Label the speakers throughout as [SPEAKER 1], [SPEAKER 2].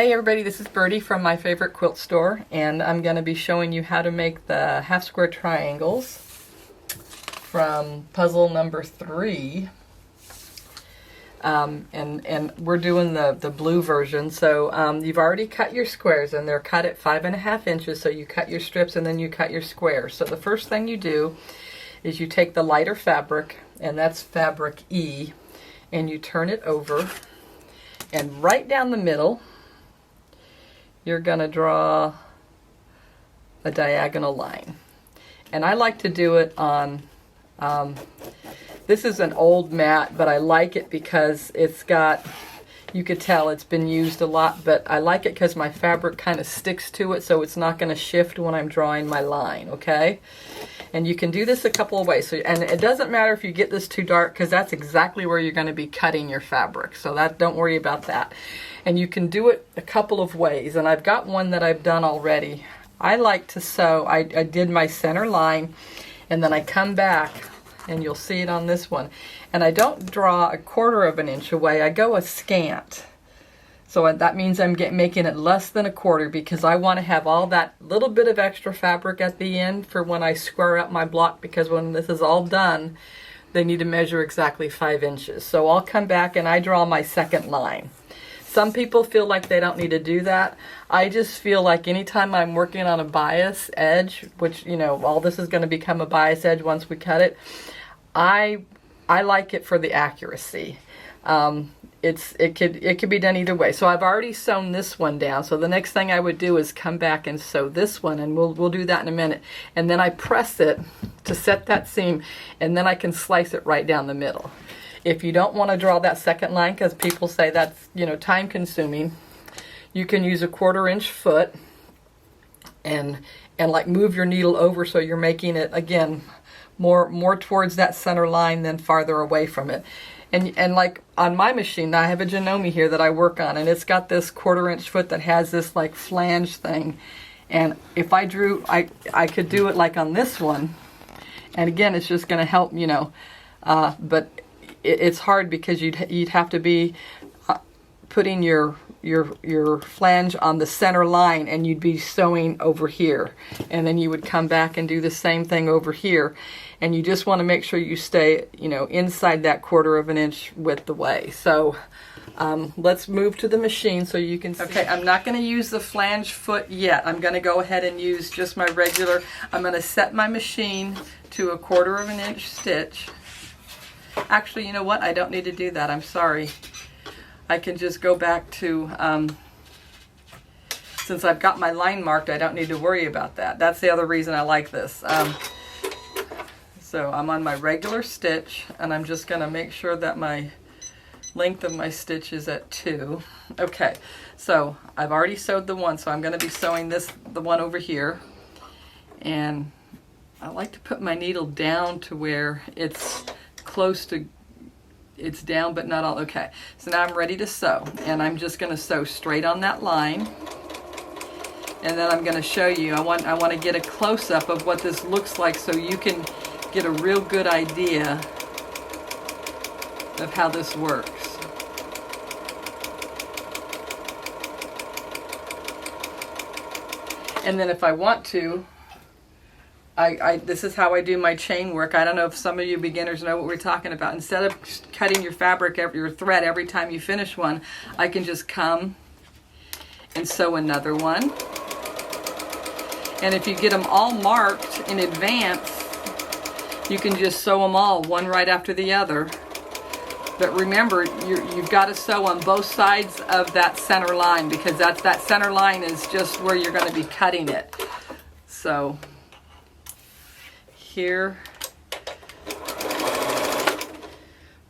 [SPEAKER 1] Hey everybody, this is Birdie from My Favorite Quilt Store, and I'm going to be showing you how to make the half square triangles from puzzle number 3. And we're doing the blue version. So you've already cut your squares, and they're cut at 5.5 inches. So you cut your strips and then you cut your squares. So the first thing you do is you take the lighter fabric, and that's fabric E, and you turn it over, and right down the middle you're going to draw a diagonal line. And I like to do it on, this is an old mat, but I like it because it's got, you could tell it's been used a lot, but I like it because my fabric kind of sticks to it, so it's not going to shift when I'm drawing my line, okay? And you can do this a couple of ways. So, and it doesn't matter if you get this too dark, because that's exactly where you're going to be cutting your fabric. So that, don't worry about that. And you can do it a couple of ways. And I've got one that I've done already. I like to sew, I did my center line, and then I come back, and you'll see it on this one. And I don't draw 1/4 of an inch away, I go a scant. So that means I'm making it less than 1/4, because I want to have all that little bit of extra fabric at the end for when I square up my block, because when this is all done, they need to measure exactly 5 inches. So I'll come back and I draw my second line. Some people feel like they don't need to do that. I just feel like anytime I'm working on a bias edge, which, you know, all this is going to become a bias edge once we cut it, I like it for the accuracy. It could be done either way. So I've already sewn this one down. So the next thing I would do is come back and sew this one, and we'll do that in a minute. And then I press it to set that seam, and then I can slice it right down the middle. If you don't want to draw that second line, because people say that's, you know, time consuming, you can use a 1/4 inch foot and like move your needle over so you're making it again more towards that center line than farther away from it. And like on my machine, I have a Janome here that I work on, and it's got this 1/4 inch foot that has this like flange thing. And if I drew, I could do it like on this one. And again, it's just going to help, you know, but it's hard because you'd have to be putting your flange on the center line, and you'd be sewing over here, and then you would come back and do the same thing over here, and you just want to make sure you stay, you know, inside that 1/4 of an inch width away. So let's move to the machine so you can see. Okay, I'm not going to use the flange foot yet. I'm going to go ahead and use just my regular. I'm going to set my machine to a 1/4 of an inch stitch. Actually, you know what? I don't need to do that. I'm sorry. I can just go back to, since I've got my line marked, I don't need to worry about that. That's the other reason I like this. So I'm on my regular stitch, and I'm just going to make sure that my length of my stitch is at 2. Okay, so I've already sewed the one, so I'm going to be sewing the one over here. And I like to put my needle down to where it's close to, it's down but not all. Okay, so now I'm ready to sew, and I'm just going to sew straight on that line, and then I'm going to show you, I want to get a close-up of what this looks like so you can get a real good idea of how this works. And then if I want to, this is how I do my chain work. I don't know if some of you beginners know what we're talking about. Instead of cutting your fabric, your thread every time you finish one, I can just come and sew another one. And if you get them all marked in advance, you can just sew them all one right after the other. But remember, you've got to sew on both sides of that center line, because that center line is just where you're going to be cutting it. So here,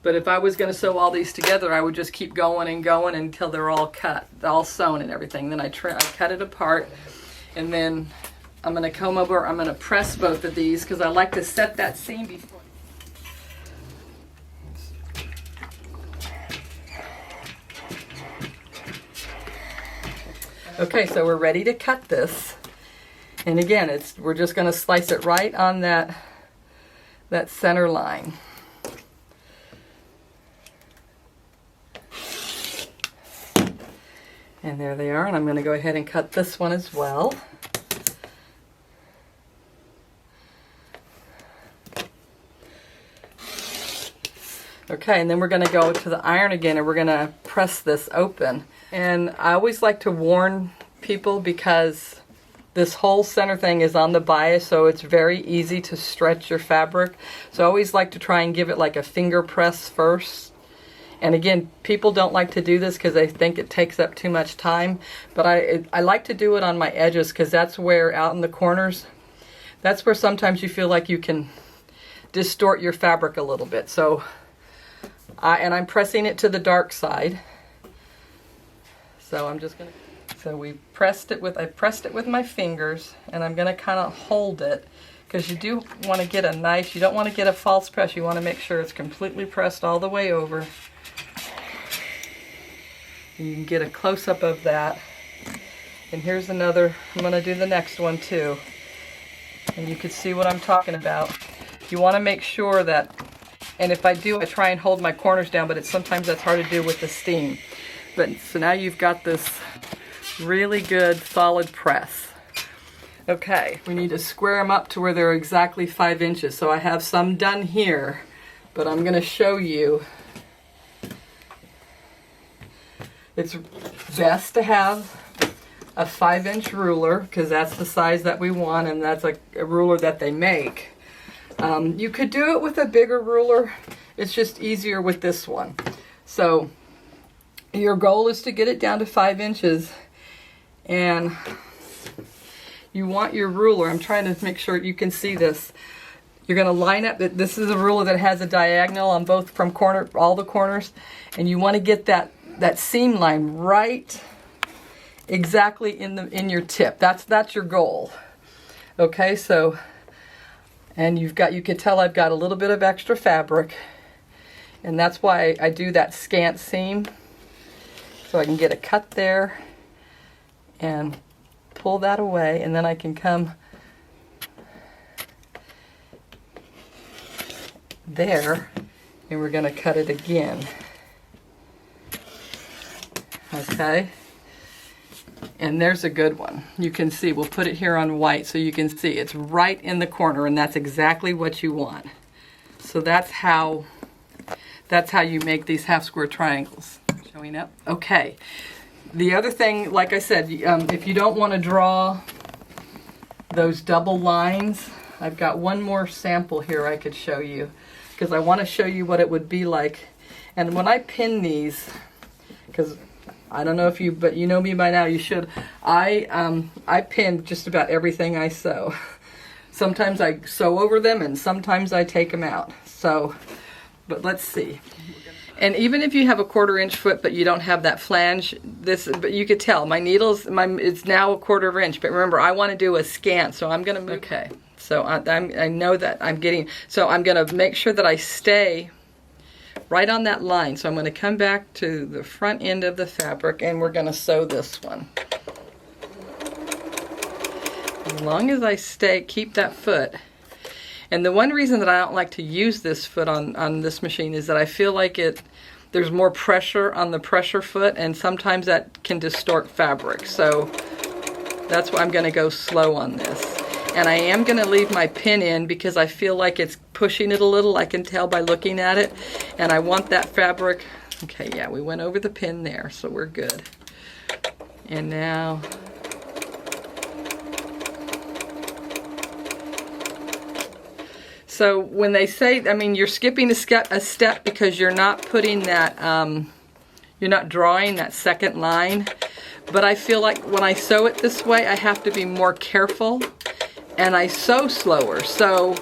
[SPEAKER 1] but if I was going to sew all these together, I would just keep going and going until they're all cut, all sewn and everything. Then I cut it apart, and then I'm going to come over, I'm going to press both of these because I like to set that seam before. Okay, so we're ready to cut this. And again, we're just going to slice it right on that center line. And there they are, and I'm going to go ahead and cut this one as well. Okay, and then we're going to go to the iron again, and we're going to press this open. And I always like to warn people because this whole center thing is on the bias, so it's very easy to stretch your fabric. So I always like to try and give it like a finger press first. And again, people don't like to do this because they think it takes up too much time. But I like to do it on my edges because that's where, out in the corners, that's where sometimes you feel like you can distort your fabric a little bit. So and I'm pressing it to the dark side. So I'm just gonna, so I pressed it with my fingers, and I'm gonna kind of hold it because you do want to get a nice, you don't want to get a false press, you want to make sure it's completely pressed all the way over. And you can get a close-up of that. And here's another, I'm gonna do the next one too. And you can see what I'm talking about. You want to make sure that, and if I do, I try and hold my corners down, but sometimes that's hard to do with the steam. But so now you've got this really good solid press. Okay, we need to square them up to where they're exactly 5 inches. So I have some done here, but I'm going to show you. It's best to have a 5-inch ruler because that's the size that we want, and that's a ruler that they make. You could do it with a bigger ruler. It's just easier with this one. So your goal is to get it down to 5 inches, and you want your ruler, I'm trying to make sure you can see this. You're going to line up, this is a ruler that has a diagonal on both from all the corners, and you want to get that seam line right exactly in your tip. That's your goal. Okay, so, and you can tell I've got a little bit of extra fabric, and that's why I do that scant seam, so I can get a cut there and pull that away, and then I can come there, and we're going to cut it again. Okay, and there's a good one. You can see, we'll put it here on white so you can see it's right in the corner, and that's exactly what you want. So that's how you make these half square triangles. Showing up. Okay, the other thing, like I said, if you don't want to draw those double lines, I've got one more sample here I could show you because I want to show you what it would be like. And when I pin these, because I don't know if you, but you know me by now, you should. I pin just about everything I sew. Sometimes I sew over them, and sometimes I take them out. So, but let's see. And even if you have a 1/4 inch foot, but you don't have that flange, but you could tell my needles, it's now a 1/4 inch. But remember, I want to do a scant, so I'm going to move. Okay, so I know that I'm getting. So I'm going to make sure that I stay right on that line. So I'm going to come back to the front end of the fabric, and we're going to sew this one. As long as I keep that foot. And the one reason that I don't like to use this foot on this machine is that I feel like there's more pressure on the pressure foot, and sometimes that can distort fabric. So that's why I'm going to go slow on this. And I am going to leave my pin in because I feel like it's pushing it a little. I can tell by looking at it. And I want that fabric. Okay, yeah, we went over the pin there, so we're good. And now, so when they say, I mean, you're skipping a step because you're not putting that, you're not drawing that second line. But I feel like when I sew it this way, I have to be more careful, and I sew slower. So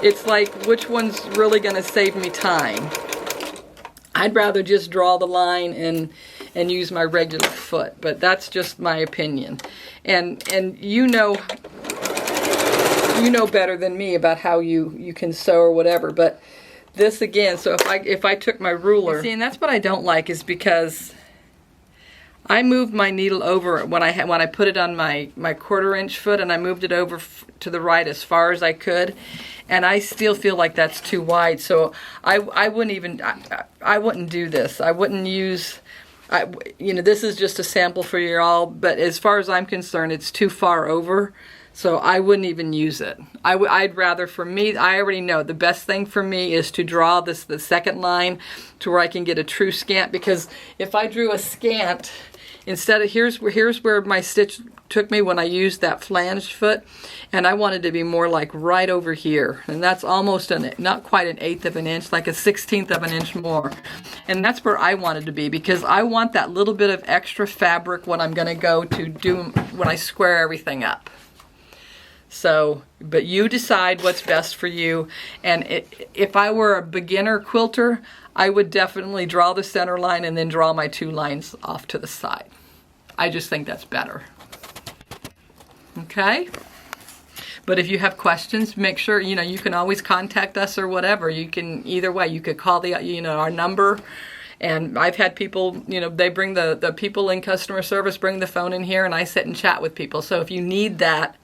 [SPEAKER 1] it's like, which one's really going to save me time? I'd rather just draw the line and use my regular foot, but that's just my opinion. And you know better than me about how you can sew or whatever, but this again, so if I took my ruler, see, and that's what I don't like, is because I moved my needle over when I put it on my 1/4 inch foot, and I moved it over to the right as far as I could, and I still feel like that's too wide. So I wouldn't do this. I wouldn't use This is just a sample for you all, but as far as I'm concerned, it's too far over, so I wouldn't even use it. I'd rather, for me, I already know the best thing for me is to draw the second line to where I can get a true scant, because if I drew a scant, instead of, here's where my stitch took me when I used that flanged foot, and I wanted to be more like right over here, and that's almost not quite an 1/8 of an inch, like a 1/16 of an inch more, and that's where I wanted to be, because I want that little bit of extra fabric when I'm going to go to do, when I square everything up. So, but you decide what's best for you, and if I were a beginner quilter, I would definitely draw the center line and then draw my 2 lines off to the side. I just think that's better. Okay? But if you have questions, make sure, you can always contact us or whatever. You can, either way, you could call our number. And I've had people, they bring the people in customer service, bring the phone in here, and I sit and chat with people. So if you need that,